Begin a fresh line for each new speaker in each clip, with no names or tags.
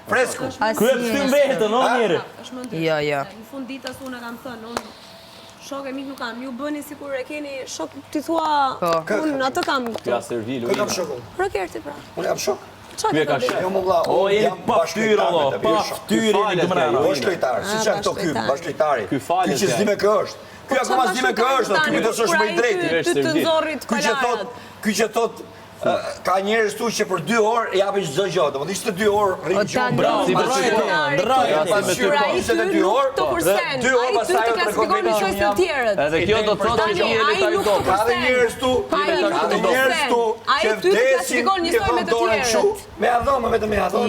Fresku.
Ky e kthy vetën, o njeri.
Jo.
Në fund ditës unë kam thënë, unë shok e mik nuk kam. Ju bëni sikur e keni shok ti thua, unë atë kam këtu.
Ja servilu.
Kë kam shokun?
Rokerti pra.
Unë jam shok.
Ky e ka shok.
Jo më vlla.
O jeni pa ftyrë valla, pa ftyrë jeni këmëra.
Bashkëtar, siç janë këto ky, bashkëtari.
Ky falet.
Ky që s'di me kë është. Ky akoma s'di me kë është, ky do të thosh më i drejtë.
Ty të nxorrit palajat.
Ky që thot ka njerëz tu që për 2 orë japin çdo gjë, domethënë ishte 2 orë rrinë gjumë.
Bravo, si me ty.
Ai 2 orë të kursen. Ai ty të klasifikon në çështje të tjerët.
Edhe kjo do të thotë që jeni ta i dobët.
Ka dhe njerëz tu,
ai ty të klasifikon njësoj me të tjerët.
Me adhomë, vetëm me adhomë.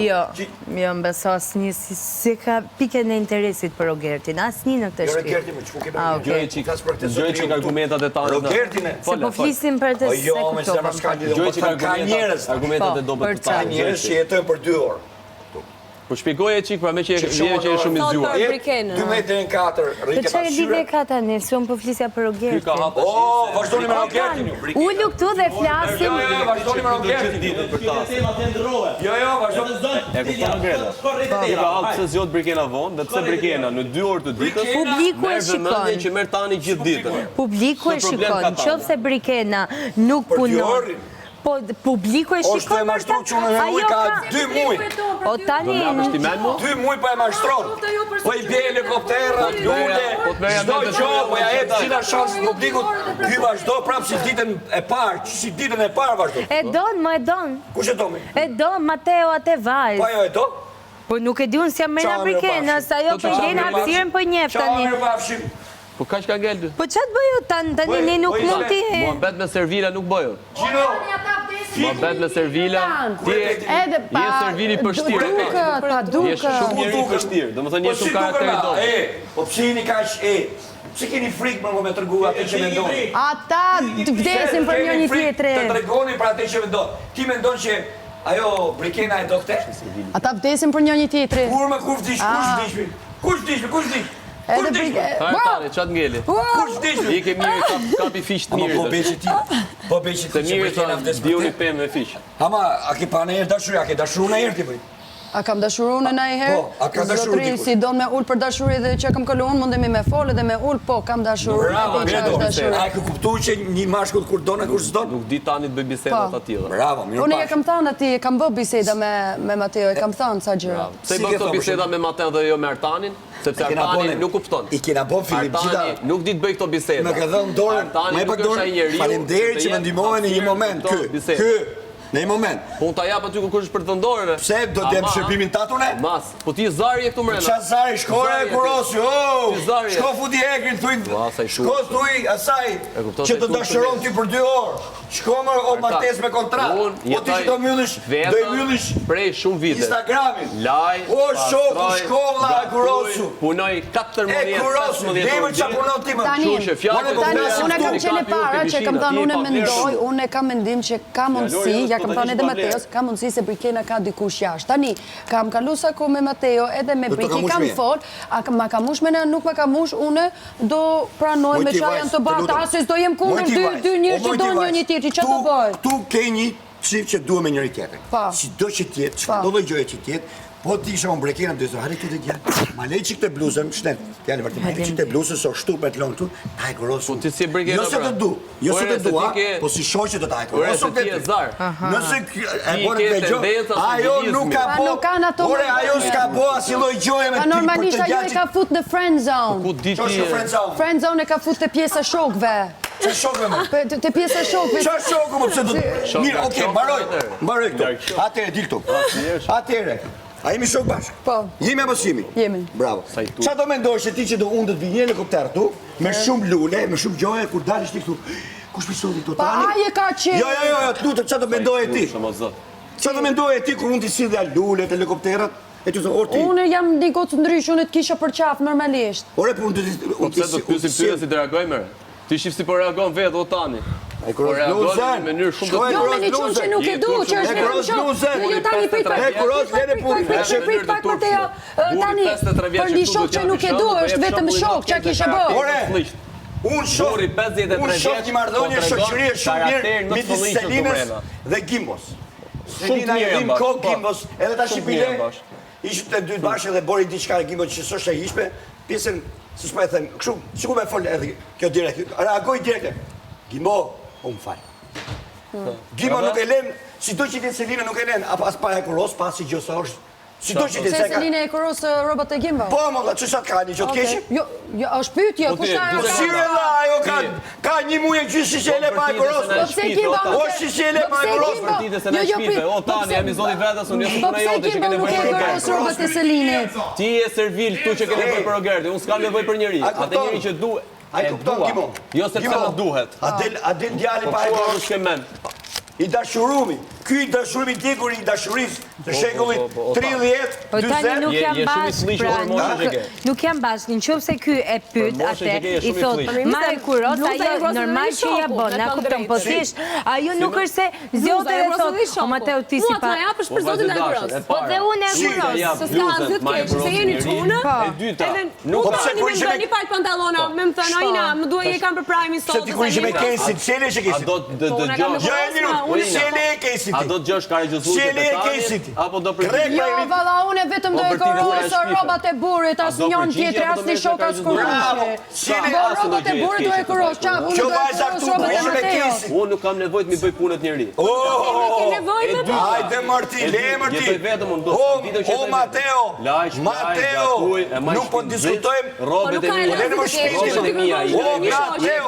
Jo, mbeso asnjë si ka pikën e interesit për Rogertin, asnjë në këtë shtëpi.
Rogerti më çu kemi.
Gjoj çik argumentat e tana.
Rogertin.
Se po flisim për të
Jo, me çfarë s'ka ka njerëz.
Argumentat e dobët të
Ka
tana.
njerëz që jetojnë për 2 orë.
Po shpjegoje çik pra me që je shumë i zgjuar.
12:04
Të
rriket
çfarë lidhje ka tani? Se unë po flisja për
Ky ka
Rogertin.
hapur.
Vazhdoni me Rogertin ju.
Ulu këtu dhe flasim.
Jo, vazhdoni me Rogertin. Jo, vazhdoni.
E kupton Greta. Ky ka hapur pse zgjot Brikena vonë, dhe pse Brikena në 2 orë të ditës.
Publiku e
shikon. Që
shikon.
merr tani gjithë ditën.
Publiku e shikon. Nëse Brikena nuk punon. Po publiku e
Ose
shikon.
e mashtron që unë e ka 2 muaj.
O tani
2 muaj po e mashtron. Po i bie helikoptera, lule, çdo gjë, po ja jep gjitha shans publikut. Ky vazhdo prapë si ditën e parë, si ditën e parë vazhdo.
e don, më e don.
Kush e domi?
E don Mateo atë vajz.
Po ajo e do?
Po nuk e di unë si jam Mera Brikena, sa ajo po i den hapësirën po njeh tani.
Çfarë bafshim?
Po kaq ka ngel.
Po ç'të bëju tani ne nuk mund ti.
Muhabet me Servila nuk bëju.
Gjino.
Muhabet me Servila, ti
Edhe pa.
je Servili për shtirë. Je shumë njëri për shtirë. Domethënë je shumë karakter i dobët.
Po pse jeni kaq pse keni frikë më me tregu atë që mendoni?
Ata vdesin për njëri tjetrin.
Të tregoni për atë që mendon. Ti mendon që ajo Brikena e do këtë?
Ata vdesin për njëri tjetrin.
Kur vdish? Kush vdish?
Edhe
Tani, çat ngeli.
Kush vdish?
I ke mirë kapi fish të mirë.
Po beçi ti. Po beçi ti.
Të mirë thonë, diuni pemë me fish.
Ama, a ke pa në herë dashuri, a ke dashuru në herë ti bëj?
A kam dashurun e ndonjëherë?
Po, a ka dashuri
Zotëri,
dikur?
si don me ul për dashuri dhe që kam kaluar, mundemi me fol edhe me ul, po kam dashuri.
Bravo,
di që
Gredo.
është dashuri.
A ke kuptuar që një mashkull kur don e kur s'don?
Nuk di tani të bëj biseda të tilla.
Bravo, mirë.
Unë e kam thënë atij, kam bë biseda me Mateo, e kam thënë sa gjëra.
Pse i bën këto biseda me Mateo dhe jo me Artanin? Sepse Artani nuk kupton.
I kena bën Filip gjitha.
Artani nuk di të bëj këto biseda.
Më ka dhënë dorën, më pak dorën. Faleminderit që më ndihmove në një moment ky. Në një moment.
Po unë ta jap aty kur është për të ndorëve.
Pse do të jap shërbimin tatune?
Mas, po ti zari e këtu mrena.
Çfarë zari, shkore e kurosi, shko futi ekrin, shko thuj asaj që të dashuron ti për 2 orë. Shko më o martes me kontratë. Po ti që do myllish
prej shumë vite.
Instagramin.
Laj,
O shoku, shkolla e kurosu.
Punoj 14
E kurosu, demër që punon ti më.
Tani, unë kam qenë para që kam thënë unë kam mendim që ka mundësi, ja kam thënë edhe Mateos, ka mundësi se Brikena ka dikush jashtë. Tani, kam kalu sa kohë me Mateo, edhe me Briki kam fol, ma ka mush me ne, nuk ma ka mush, une do pranoj me qa janë të bata, se s'do jem kundër dy njerë që do një tjetëri, që të bëj?
Tu ke një çift që duhe me njëri tjetrin. Si do që tjetë, çfarë do lloj gjëje që tjetë, po ti isha unë Brekena dhe zonë, hare tu dhe gjallë, ma lej që këtë bluzën, shtet, fjallë vërtim, ma lej që këtë bluzën, so shtu me të lonë tu, ta e kërosë.
Po ti si Brekena,
Jo se të du, jo se të du, po si shoqe të ta e kërosë.
Ore se ti e zar.
Nëse e bërë të gjo, ajo nuk ka po, ore ajo s'ka po asi loj gjoje me ti për të
Normalisht ajo e ka fut në friend zone.
Ku di ti?
Friend zone e ka fut të pjesa shokve.
Që shokve më?
Të pjesa shokve.
Qa shokve më pëse do të... Mirë, okej, mbaroj këtu. Atere, dil këtu. Atere. A jemi shok bashkë?
Po.
Jemi apo s'jemi?
Jemi.
Bravo. Qa do mendojsh që ti që do unë të t'vi një helikopter tu, me shumë lule, me shumë gjoje, kur dalish ti këtu, kush pisoni këtu tani?
Pa aje ka qenë.
Jo, të lutem, qa do mendoj ti? Qa do mendoj ti kur unë t'i sidhja lulet, helikopterat? E që thë, orti...
Unë jam një gotë ndrysh, unë të kisha për qafë normalisht.
Ore, po unë të...
Po pse do të pyesim ty si të reagoj mërë? Ti shif si po reagon vetë o tani.
E kuros bluzën.
Jo, me një qunë që nuk e du, që është vetëm shok. Jo, tani prit pak. Prit pak Mateo. Tani, për një shok që nuk e du, është vetëm shok, që kishe bërë.
Ore, unë shok një mardhonje shoqëri e shumë mirë midis Selinës dhe Gimbos. Selina e dim kohë Gimbos, edhe ta shqipile, ishtë të dy bashkë dhe bori diçka e Gimo që s'është e ishme, pjesën, se s'pa e them, kështu, sikur me fol edhe kjo direkt, reagoj direkt. Gimo, unë falë. Gimo nuk e len, si do që të Selina nuk e len, as pa e kuros, pas si gjësa është. Si do që të
Se Selina e kuros robat e Gimbo?
Po, më dhe, që sa të ka një që të keshim?
Jo, është pyetje, kushta e
Sire la, ajo ka një muje gjysë si që e le pa e kuros.
Po pse Gimbo?
O si që e le pa e kuros.
Partitës e në shpife, o tani, jam i zoti vetës, unë jesë puna jote që kene bëjë për
kuros robat e Selinit?
Ti e servil tu që kene bëjë për Rogerti, unë s'kam nevojë për njëri. Atë njëri që duhet.
A i kupton, Gimo?
Jo sepse më duhet.
A del djali pa e kuros. I dashurumi. Ky i dashurumi tjekur i dashuris të shekullit 30, 20.
Nuk jam bashkë, pra nuk jam bashkë, në qoftë se ky e pyet atë, i thot, ma e kuros, ajo normal që ja bon, na kupton, po thjesht, ajo nuk është se zjote dhe thot, o Mateo ti si pa...
Mua të japësh për zotin e kuros.
Po dhe unë e kuros.
Se s'ka asgjë të keq, se jeni çunë.
E dyta, nuk
ka një më një palë pantallona, më më thënë, ojna, më duhet je kam për prime sot.
Se ti kur ishe me kesit, qele që kesit?
A do të gjosh ka regjëzuar të petani, apo do përgjigjesh?
Jo, valla, unë vetëm do e kurosë robat e burrit, as njën tjetër, as një shok, as kurosë. Po robat e burrit do e kurosë, qap, unë do e kurosë robat e Mateos.
Unë nuk kam nevojë të mi bëj punët njëri.
Hajde Marti, le Marti. O Mateo, nuk po diskutojmë
robet e mia.
O Mateo,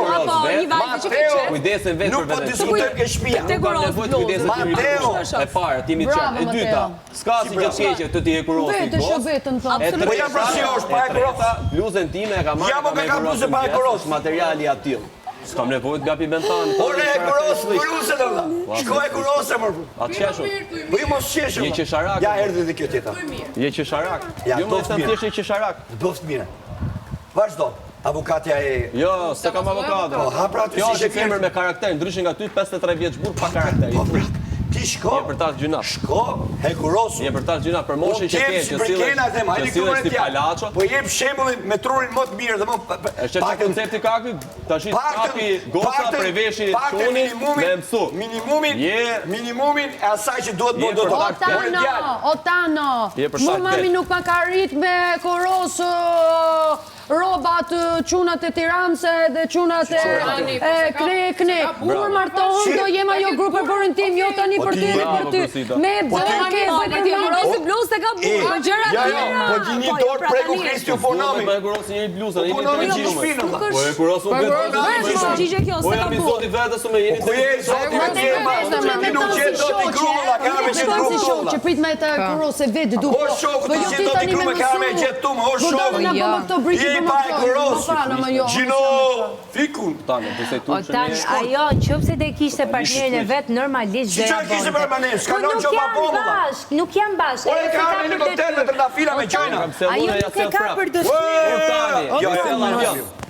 kujdesen vetë
nuk po diskutojmë ke shtëpia.
Nuk kam nevojë të kujdesen
Mateo,
e parë, ti mi qartë. E dyta, s'ka si gjë keqe të ti e kurosi.
Vetë që vetën thonë.
Po jam përsiosh, pa e kurosa.
Bluzën time e ka marrë.
Jam o ka bluzën pa e kuros.
Materiali aty. S'kam nevojë të gapi mentan.
Ore e kuros, bluzën e vëlla. Shko e kurose më.
Atë qeshur.
Po ju mos qeshur.
Je qesharak.
Ja erdhi dhe kjo tjetër.
Je qesharak.
Ja,
Jo më thënë thjesht je qesharak.
Bëft mirë. Vazhdo. Avokatja e...
Jo, se kam avokatë.
Ha pra ty
Kjo
si
është femër me karakter, ndryshe nga ty 53 vjeç burr pa karakter.
Ti shko.
Je për ta gjuna.
Shko, he kurosu.
Je për ta gjuna për moshën që ke, që sillesh ti palaço.
Po jep shembullin me trurin më të mirë dhe më
Është çfarë koncepti ka ky? Tash kapi goca për veshi çuni me mësu.
Minimumin e asaj që duhet bëj do të
Otano, mu mami nuk ma ka rrit me kurosë robat qunat e Tiranëse dhe qunat e Krekne. Unë martohëm do jem ajo grupë për burin tim, jo tani për ty dhe për ty. Me bërë ke
Ti kurosi bluzë se ka burë, po gjëra tjera.
Po gjini dorë preku Kristi u fonomi.
Po e kurosi njëri bluzën, jemi
Fonomi
të
gjithë shpinën.
Po e kurosu vetë.
Gjigje kjo,
Po
se ka
jam i
burë.
zoti vetës me jeni.
Ku je zoti vetë? Ti nuk je doti grulla, ka me gjithë grulla.
që prit me të kurose vetë du.
O shoku, ti je doti grulla, ka me gjithë tu, o shoku. Je pa e kurosu. Gjino, fikun.
Tanë, të se tu
Otan, ajo, qëpse dhe kishte partnerin e vetë, normalisht
Si që kishte për manem, s'ka non që pa pomolla.
Nuk jam bashkë.
Ore ka me helikopter me trëndafila me qajna.
Ajo nuk e ka për dëshirë.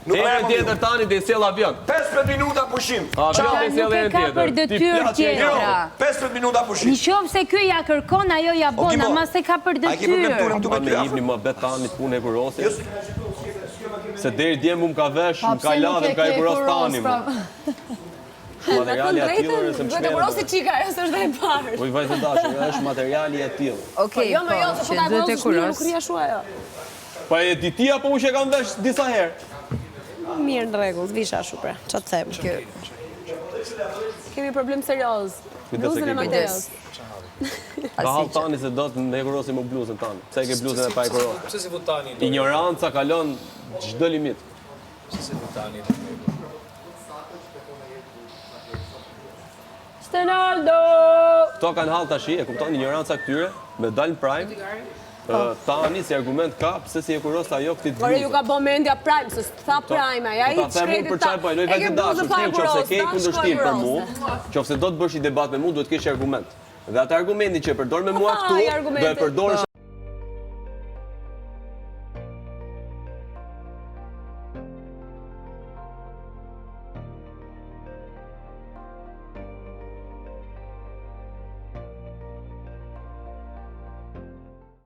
Nuk
Erën tjetër tani dhe sjell avion.
15 minuta pushim.
Avion dhe sjell
Nuk e
erën
ka për
tjetër.
detyrë tjetra.
15 minuta pushim.
Në qoftë se ky ja kërkon, ajo ja bon, ama se ka për
A ke problem
detyrë.
turën këtu me
Me
ty?
jipni më bet tani punë e kurosit. Se deri djem më ka vesh, më ka ladhe, më ka e kuros tani më. Materiali aty është më
Duhet të kurosi çika, ajo s'është e parë.
Po i vajzë dashur, është materiali aty.
Okej,
Jo, më jo, se po ta
duhet e
kuros,
kuros.
nuk rria shua ajo.
Po e di ti apo unë që kam vesh disa herë?
Mirë, në rregull, visha shu pra. Ç'a të them? Kemi problem serioz. Bluzën e Mateos.
Ka hall tani se do të ne kurosim më bluzën tani. Pse e ke bluzën e pa e kuros?
Pse si votani?
Ignoranca kalon çdo limit.
Pse si votani?
Stenaldo!
Kto kanë hall tash, e kupton ignoranca këtyre, me dalën prime. Tani si argument ka pse si e kuros ajo këtë
Por ju
bluzë.
ka bë mendja prime, se tha prime, ja i
Ta them unë për çfarë bëj, vajzë dashur, ti nëse ke kundërshtim për mua, nëse do të bësh një debat me mua, duhet të kesh argument. Dhe atë argumentin që e përdor me mua
Pa,
këtu,
i
do e
argumentin.
përdorësh